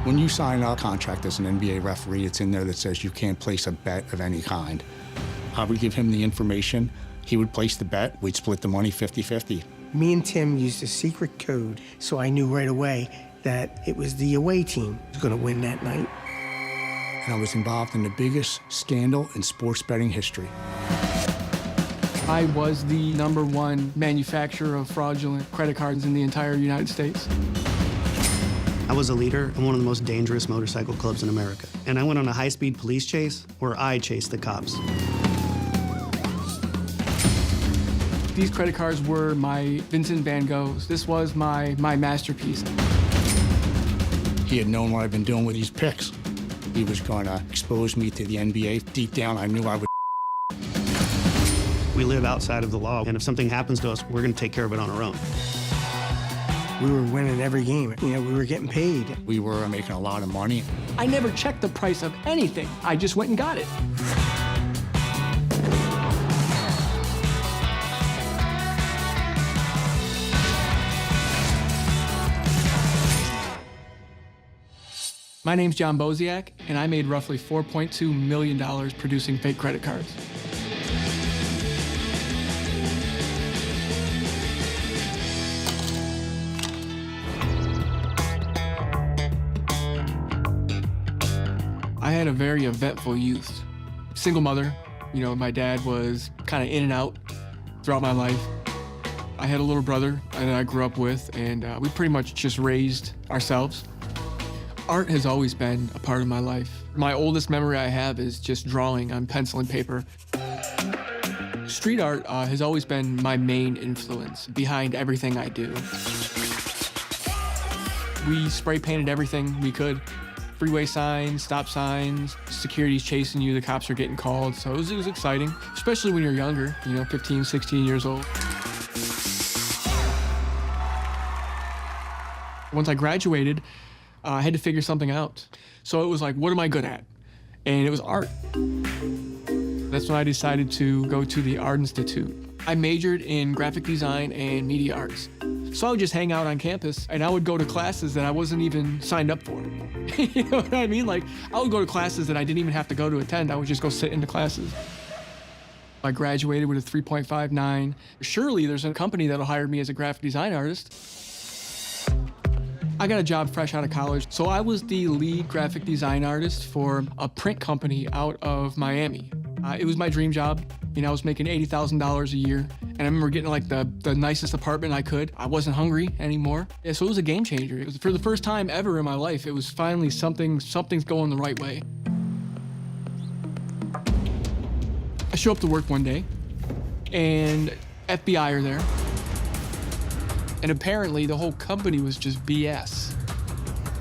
When you sign a contract as an NBA referee, it's in there that says you can't place a bet of any kind. I would give him the information. He would place the bet. We'd split the money 50-50. Me and Tim used a secret code, so I knew right away that it was the away team who was going to win that night. And I was involved in the biggest scandal in sports betting history. I was the #1 manufacturer of fraudulent credit cards in the entire United States. I was a leader in one of the most dangerous motorcycle clubs in America. And I went on a high-speed police chase where I chased the cops. These credit cards were my Vincent van Goghs. This was my masterpiece. He had known what I've been doing with these picks. He was going to expose me to the NBA. Deep down, I knew I would. We live outside of the law, and if something happens to us, we're going to take care of it on our own. We were winning every game. You know, we were getting paid. We were making a lot of money. I never checked the price of anything. I just went and got it. My name's John Boziac, and I made roughly $4.2 million producing fake credit cards. I had a very eventful youth. Single mother, you know, my dad was kind of in and out throughout my life. I had a little brother that I grew up with, and we pretty much just raised ourselves. Art has always been a part of my life. My oldest memory I have is just drawing on pencil and paper. Street art has always been my main influence behind everything I do. We spray painted everything we could. Freeway signs, stop signs, security's chasing you, the cops are getting called. So it was exciting, especially when you're younger, you know, 15, 16 years old. Once I graduated, I had to figure something out. So it was like, what am I good at? And it was art. That's when I decided to go to the Art Institute. I majored in graphic design and media arts. So I would just hang out on campus, and I would go to classes that I wasn't even signed up for. You know what I mean? Like, I would go to classes that I didn't even have to go to attend. I would just go sit in the classes. I graduated with a 3.59. Surely there's a company that'll hire me as a graphic design artist. I got a job fresh out of college, so I was the lead graphic design artist for a print company out of Miami. It was my dream job. You know, I was making $80,000 a year, and I remember getting like the nicest apartment I could. I wasn't hungry anymore. Yeah, so it was a game changer. It was for the first time ever in my life. It was finally something's going the right way. I show up to work one day, and FBI are there. And apparently the whole company was just BS.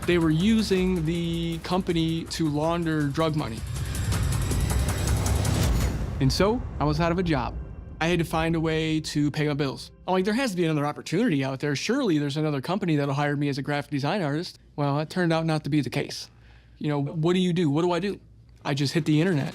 They were using the company to launder drug money. And so I was out of a job. I had to find a way to pay my bills. I'm like, there has to be another opportunity out there. Surely there's another company that'll hire me as a graphic design artist. Well, it turned out not to be the case. You know, what do you do? What do I do? I just hit the internet.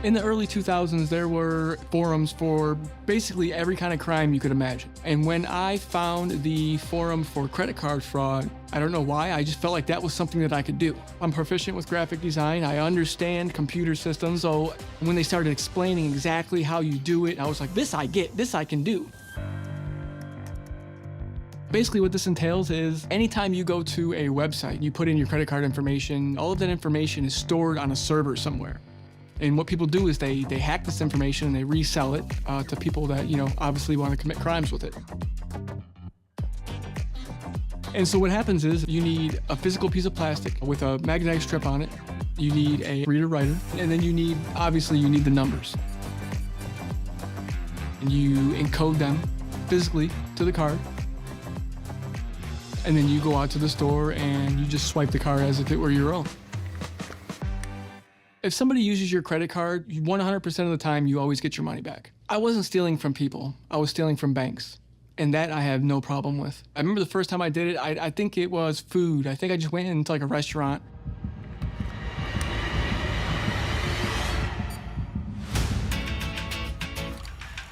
In the early 2000s, there were forums for basically every kind of crime you could imagine. And when I found the forum for credit card fraud, I don't know why, I just felt like that was something that I could do. I'm proficient with graphic design. I understand computer systems. So when they started explaining exactly how you do it, I was like, this I get, this I can do. Basically what this entails is anytime you go to a website, you put in your credit card information, all of that information is stored on a server somewhere. And what people do is they hack this information and they resell it to people that, you know, obviously want to commit crimes with it. And so what happens is you need a physical piece of plastic with a magnetic strip on it. You need a reader-writer, and then you need the numbers. And you encode them physically to the card. And then you go out to the store and you just swipe the card as if it were your own. If somebody uses your credit card, 100% of the time, you always get your money back. I wasn't stealing from people. I was stealing from banks. And that I have no problem with. I remember the first time I did it, I think it was food. I think I just went into like a restaurant.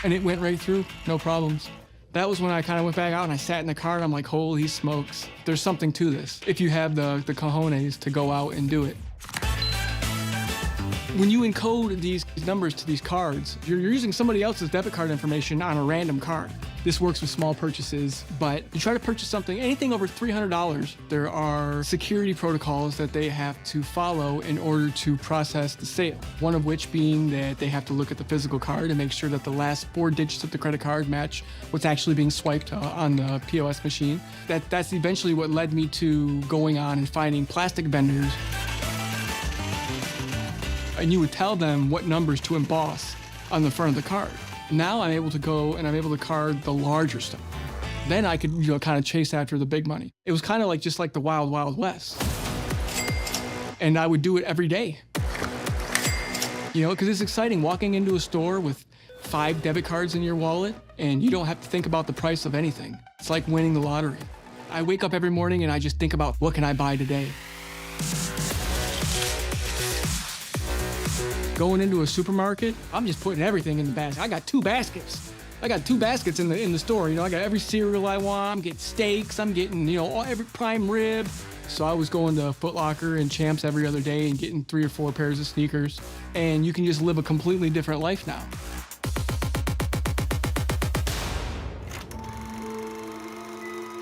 And it went right through, no problems. That was when I kind of went back out and I sat in the car and I'm like, holy smokes, there's something to this if you have the cojones to go out and do it. When you encode these numbers to these cards, you're using somebody else's debit card information on a random card. This works with small purchases, but you try to purchase something, anything over $300, there are security protocols that they have to follow in order to process the sale. One of which being that they have to look at the physical card and make sure that the last 4 digits of the credit card match what's actually being swiped on the POS machine. That's eventually what led me to going on and finding plastic vendors. And you would tell them what numbers to emboss on the front of the card. Now I'm able to go and I'm able to card the larger stuff. Then I could, kind of chase after the big money. It was kind of like just like the wild, wild west. And I would do it every day. Because it's exciting walking into a store with 5 debit cards in your wallet and you don't have to think about the price of anything. It's like winning the lottery. I wake up every morning and I just think about what can I buy today? Going into a supermarket, I'm just putting everything in the basket. I got 2 baskets. I got 2 baskets in the store. I got every cereal I want. I'm getting steaks. I'm getting, every prime rib. So I was going to Foot Locker and Champs every other day and getting 3 or 4 pairs of sneakers. And you can just live a completely different life now.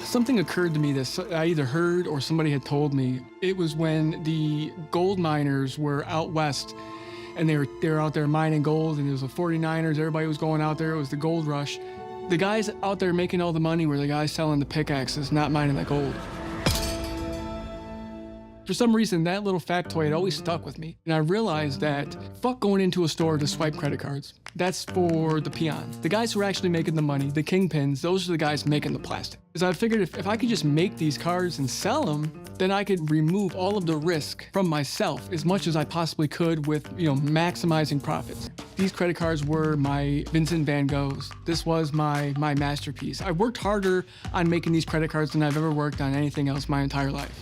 Something occurred to me that I either heard or somebody had told me. It was when the gold miners were out west and they were out there mining gold, and it was the 49ers, everybody was going out there, it was the gold rush. The guys out there making all the money were the guys selling the pickaxes, not mining the gold. For some reason, that little factoid always stuck with me. And I realized that fuck going into a store to swipe credit cards. That's for the peons. The guys who are actually making the money, the kingpins, those are the guys making the plastic. Because I figured if I could just make these cards and sell them, then I could remove all of the risk from myself as much as I possibly could with, maximizing profits. These credit cards were my Vincent van Goghs. This was my masterpiece. I worked harder on making these credit cards than I've ever worked on anything else my entire life.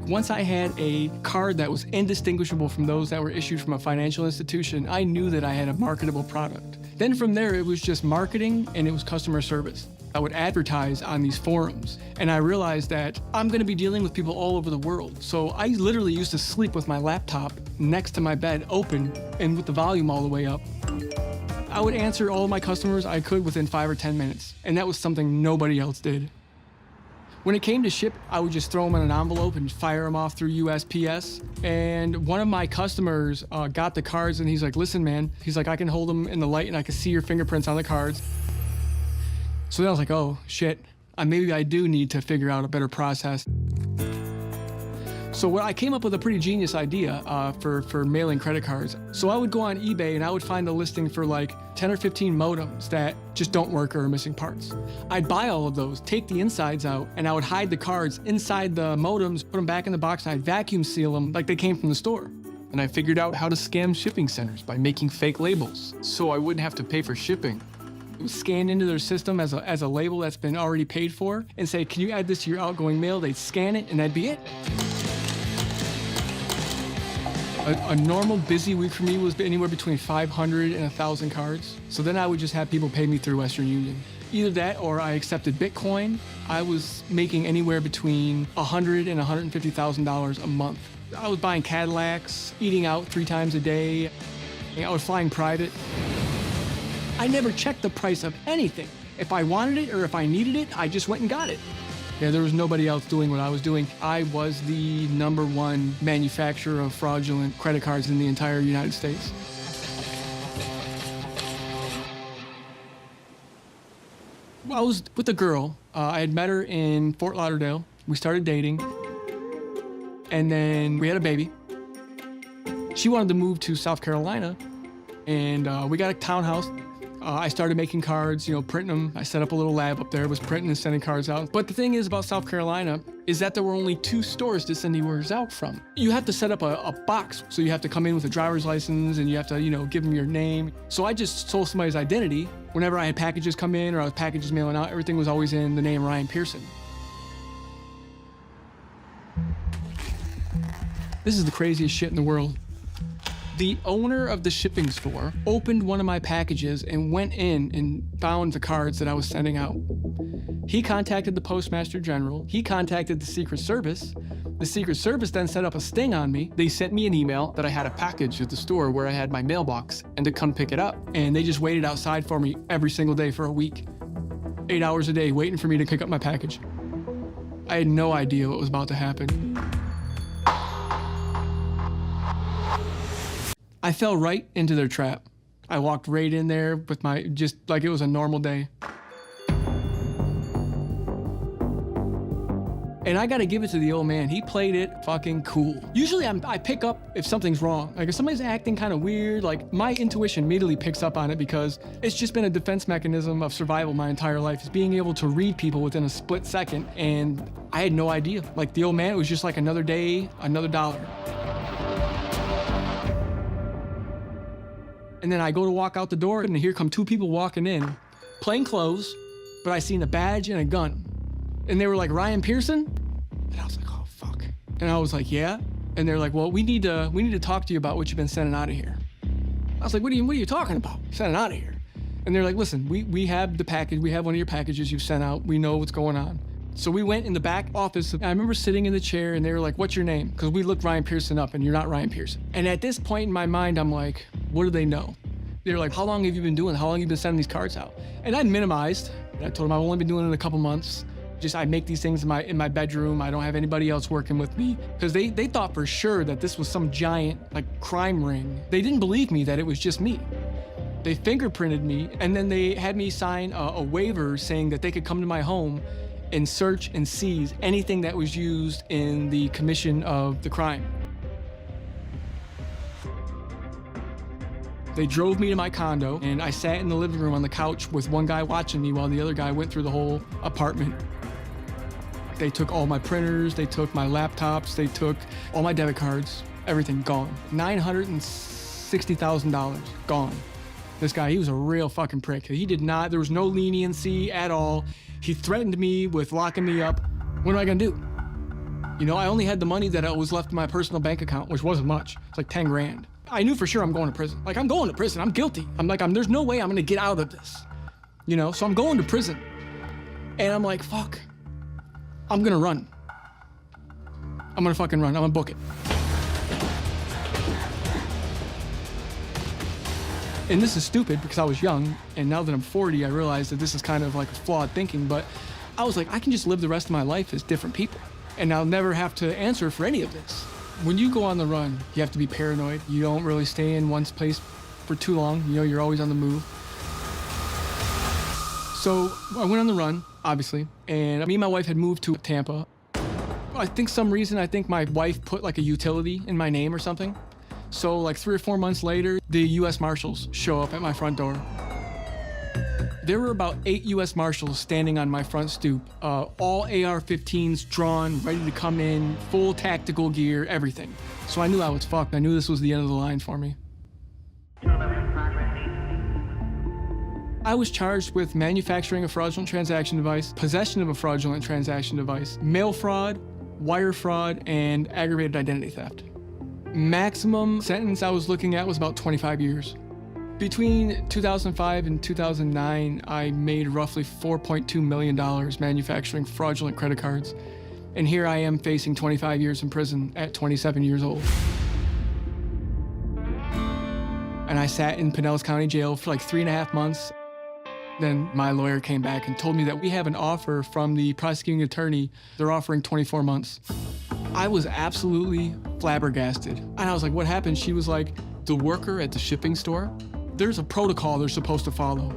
Once I had a card that was indistinguishable from those that were issued from a financial institution, I knew that I had a marketable product. Then from there, it was just marketing and it was customer service. I would advertise on these forums, and I realized that I'm gonna be dealing with people all over the world. So I literally used to sleep with my laptop next to my bed open and with the volume all the way up. I would answer all of my customers I could within 5 or 10 minutes, and that was something nobody else did. When it came to ship, I would just throw them in an envelope and fire them off through USPS. And one of my customers got the cards and he's like, listen, man, he's like, I can hold them in the light and I can see your fingerprints on the cards. So then I was like, oh, shit, maybe I do need to figure out a better process. So I came up with a pretty genius idea for mailing credit cards. So I would go on eBay and I would find a listing for like 10 or 15 modems that just don't work or are missing parts. I'd buy all of those, take the insides out, and I would hide the cards inside the modems, put them back in the box, and I'd vacuum seal them like they came from the store. And I figured out how to scam shipping centers by making fake labels, so I wouldn't have to pay for shipping. It was scanned into their system as a label that's been already paid for, and say, can you add this to your outgoing mail? They'd scan it, and that'd be it. A normal busy week for me was anywhere between 500 and 1,000 cards. So then I would just have people pay me through Western Union. Either that or I accepted Bitcoin. I was making anywhere between $100,000 and $150,000 a month. I was buying Cadillacs, eating out 3 times a day. I was flying private. I never checked the price of anything. If I wanted it or if I needed it, I just went and got it. Yeah, there was nobody else doing what I was doing. I was the #1 manufacturer of fraudulent credit cards in the entire United States. I was with a girl. I had met her in Fort Lauderdale. We started dating. And then we had a baby. She wanted to move to South Carolina. And we got a townhouse. I started making cards, printing them. I set up a little lab up there, was printing and sending cards out. But the thing is about South Carolina is that there were only 2 stores to send orders out from. You have to set up a box. So you have to come in with a driver's license and you have to, give them your name. So I just stole somebody's identity. Whenever I had packages come in or I was packages mailing out, everything was always in the name Ryan Pearson. This is the craziest shit in the world. The owner of the shipping store opened one of my packages and went in and found the cards that I was sending out. He contacted the Postmaster General. He contacted the Secret Service. The Secret Service then set up a sting on me. They sent me an email that I had a package at the store where I had my mailbox and to come pick it up. And they just waited outside for me every single day for a week. 8 hours a day waiting for me to pick up my package. I had no idea what was about to happen. I fell right into their trap. I walked right in there with just like it was a normal day. And I gotta give it to the old man. He played it fucking cool. Usually I pick up if something's wrong. Like if somebody's acting kind of weird, like my intuition immediately picks up on it because it's just been a defense mechanism of survival my entire life, is being able to read people within a split second. And I had no idea. Like the old man, it was just like another day, another dollar. And then I go to walk out the door and here come two people walking in, plain clothes, but I seen a badge and a gun. And they were like, Ryan Pearson? And I was like, oh, fuck. And I was like, yeah. And they're like, well, we need to talk to you about what you've been sending out of here. I was like, what are you talking about? Sending out of here. And they're like, listen, we have the package. We have one of your packages you've sent out. We know what's going on. So we went in the back office. I remember sitting in the chair and they were like, what's your name? Because we looked Ryan Pearson up and you're not Ryan Pearson. And at this point in my mind, I'm like, what do they know? They're like, how long have you been doing? How long have you been sending these cards out? And I minimized. I told them I've only been doing it a couple months. Just I make these things in my bedroom. I don't have anybody else working with me. Because they thought for sure that this was some giant like crime ring. They didn't believe me that it was just me. They fingerprinted me and then they had me sign a waiver saying that they could come to my home and search and seize anything that was used in the commission of the crime. They drove me to my condo and I sat in the living room on the couch with one guy watching me while the other guy went through the whole apartment. They took all my printers, they took my laptops, they took all my debit cards, everything gone. $960,000 gone. This guy, he was a real fucking prick. There was no leniency at all. He threatened me with locking me up. What am I gonna do? You know, I only had the money that was left in my personal bank account, which wasn't much. It's like 10 grand. I knew for sure I'm going to prison. Like, I'm going to prison, I'm guilty. There's no way I'm gonna get out of this. You know, so I'm going to prison. And I'm like, fuck, I'm gonna run. I'm gonna fucking run, I'm gonna book it. And this is stupid because I was young, and now that I'm 40, I realize that this is kind of like flawed thinking, but I was like, I can just live the rest of my life as different people, and I'll never have to answer for any of this. When you go on the run, you have to be paranoid. You don't really stay in one place for too long. You know, you're always on the move. So I went on the run, obviously, and me and my wife had moved to Tampa. I think my wife put like a utility in my name or something. So like 3 or 4 months later, the U.S. Marshals show up at my front door. There were about 8 U.S. Marshals standing on my front stoop, all AR-15s drawn, ready to come in, full tactical gear, everything. So I knew I was fucked. I knew this was the end of the line for me. I was charged with manufacturing a fraudulent transaction device, possession of a fraudulent transaction device, mail fraud, wire fraud, and aggravated identity theft. Maximum sentence I was looking at was about 25 years. Between 2005 and 2009, I made roughly $4.2 million manufacturing fraudulent credit cards. And here I am facing 25 years in prison at 27 years old. And I sat in Pinellas County Jail for like 3.5 months. Then my lawyer came back and told me that we have an offer from the prosecuting attorney. They're offering 24 months. I was absolutely flabbergasted. And I was like, what happened? She was like, the worker at the shipping store, there's a protocol they're supposed to follow.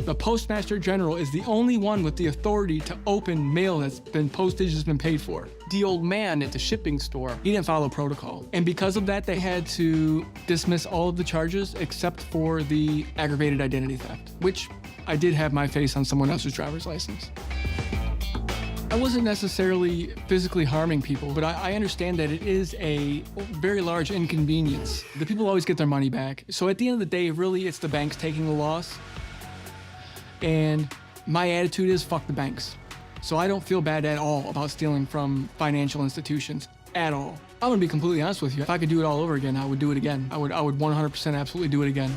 The Postmaster General is the only one with the authority to open mail that's been postage has been paid for. The old man at the shipping store, he didn't follow protocol. And because of that, they had to dismiss all of the charges except for the aggravated identity theft, which I did have my face on someone else's driver's license. I wasn't necessarily physically harming people, but I understand that it is a very large inconvenience. The people always get their money back. So at the end of the day, really, it's the banks taking the loss. And my attitude is fuck the banks. So I don't feel bad at all about stealing from financial institutions, at all. I'm gonna be completely honest with you. If I could do it all over again, I would do it again. I would 100% absolutely do it again.